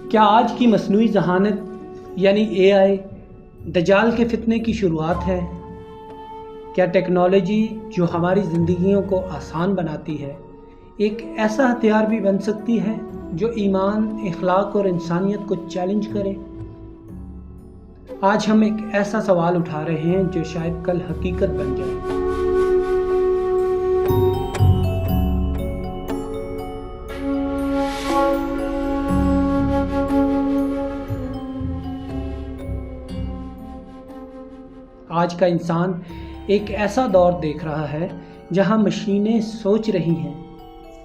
کیا آج کی مصنوعی ذہانت یعنی اے آئی دجال کے فتنے کی شروعات ہے؟ کیا ٹیکنالوجی جو ہماری زندگیوں کو آسان بناتی ہے ایک ایسا ہتھیار بھی بن سکتی ہے جو ایمان، اخلاق اور انسانیت کو چیلنج کرے؟ آج ہم ایک ایسا سوال اٹھا رہے ہیں جو شاید کل حقیقت بن جائے۔ آج کا انسان ایک ایسا دور دیکھ رہا ہے جہاں مشینیں سوچ رہی ہیں،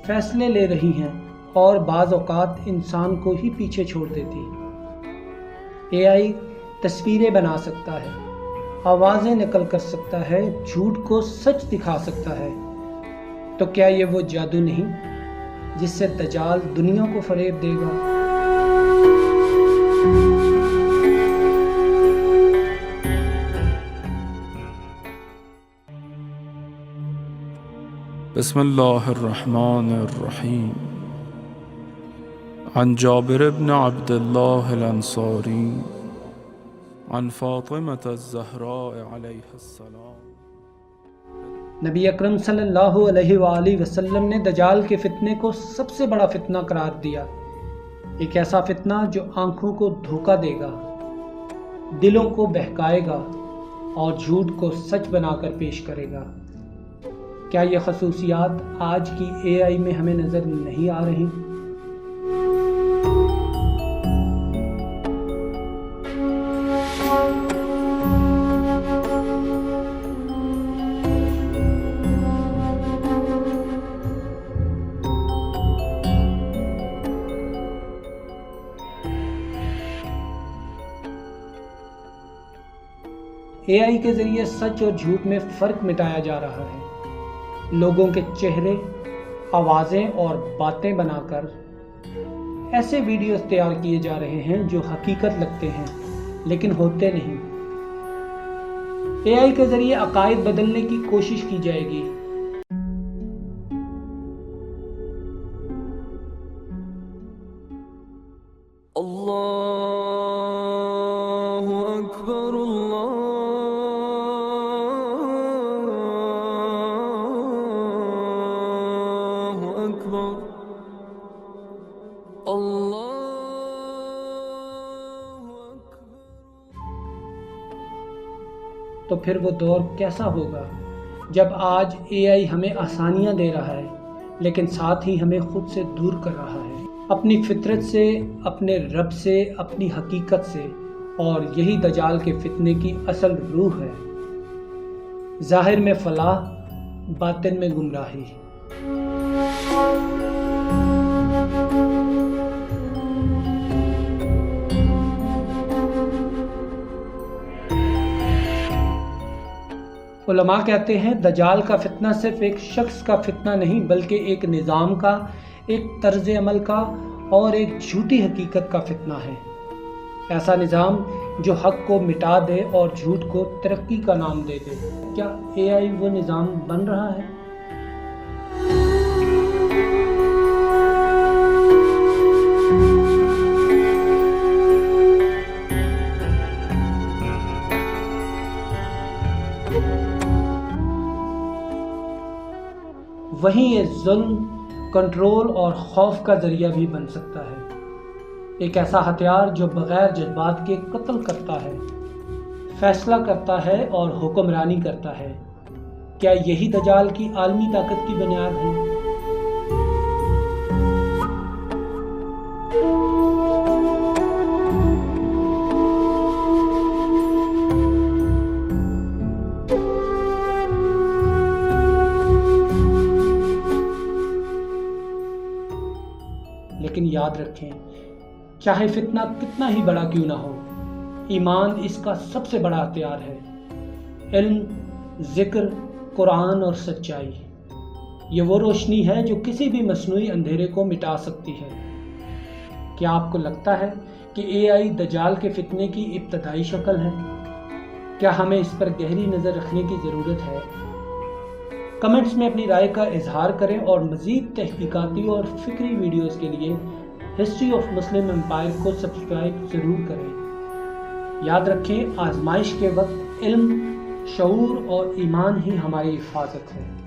فیصلے لے رہی ہیں اور بعض اوقات انسان کو ہی پیچھے چھوڑ دیتی۔ اے آئی تصویریں بنا سکتا ہے، آوازیں نقل کر سکتا ہے، جھوٹ کو سچ دکھا سکتا ہے۔ تو کیا یہ وہ جادو نہیں جس سے دجال دنیا کو فریب دے گا؟ بسم اللہ الرحمن الرحیم۔ عن جابر بن عبد اللہ الانصاری عن فاطمة الزہراء علیہ السلام۔ نبی اکرم صلی اللہ علیہ وآلہ وسلم نے دجال کے فتنے کو سب سے بڑا فتنہ قرار دیا، ایک ایسا فتنہ جو آنکھوں کو دھوکہ دے گا، دلوں کو بہکائے گا اور جھوٹ کو سچ بنا کر پیش کرے گا۔ کیا یہ خصوصیات آج کی اے آئی میں ہمیں نظر نہیں آ رہی؟ اے آئی کے ذریعے سچ اور جھوٹ میں فرق مٹایا جا رہا ہے۔ لوگوں کے چہرے، آوازیں اور باتیں بنا کر ایسے ویڈیوز تیار کیے جا رہے ہیں جو حقیقت لگتے ہیں لیکن ہوتے نہیں۔ اے آئی کے ذریعے عقائد بدلنے کی کوشش کی جائے گی۔ اللہ اکبر، اللہ اکبر، اللہ اکبر۔ تو پھر وہ دور کیسا ہوگا جب آج اے آئی ہمیں آسانیاں دے رہا ہے لیکن ساتھ ہی ہمیں خود سے دور کر رہا ہے، اپنی فطرت سے، اپنے رب سے، اپنی حقیقت سے۔ اور یہی دجال کے فتنے کی اصل روح ہے، ظاہر میں فلاح، باطن میں گمراہی۔ علماء کہتے ہیں دجال کا فتنہ صرف ایک شخص کا فتنہ نہیں بلکہ ایک نظام کا، ایک طرز عمل کا اور ایک جھوٹی حقیقت کا فتنہ ہے۔ ایسا نظام جو حق کو مٹا دے اور جھوٹ کو ترقی کا نام دے دے۔ کیا اے آئی وہ نظام بن رہا ہے؟ وہیں یہ ظلم، کنٹرول اور خوف کا ذریعہ بھی بن سکتا ہے، ایک ایسا ہتھیار جو بغیر جذبات کے قتل کرتا ہے، فیصلہ کرتا ہے اور حکمرانی کرتا ہے۔ کیا یہی دجال کی عالمی طاقت کی بنیاد ہے؟ لیکن یاد رکھیں، چاہے فتنہ کتنا ہی بڑا کیوں نہ ہو، ایمان اس کا سب سے بڑا ہتھیار ہے۔ علم، ذکر، قرآن اور سچائی، یہ وہ روشنی ہے جو کسی بھی مصنوعی اندھیرے کو مٹا سکتی ہے۔ کیا آپ کو لگتا ہے کہ اے آئی دجال کے فتنے کی ابتدائی شکل ہے؟ کیا ہمیں اس پر گہری نظر رکھنے کی ضرورت ہے؟ کمنٹس میں اپنی رائے کا اظہار کریں اور مزید تحقیقاتی اور فکری ویڈیوز کے لیے ہسٹری آف مسلم امپائر کو سبسکرائب ضرور کریں۔ یاد رکھیں، آزمائش کے وقت علم، شعور اور ایمان ہی ہماری حفاظت ہے۔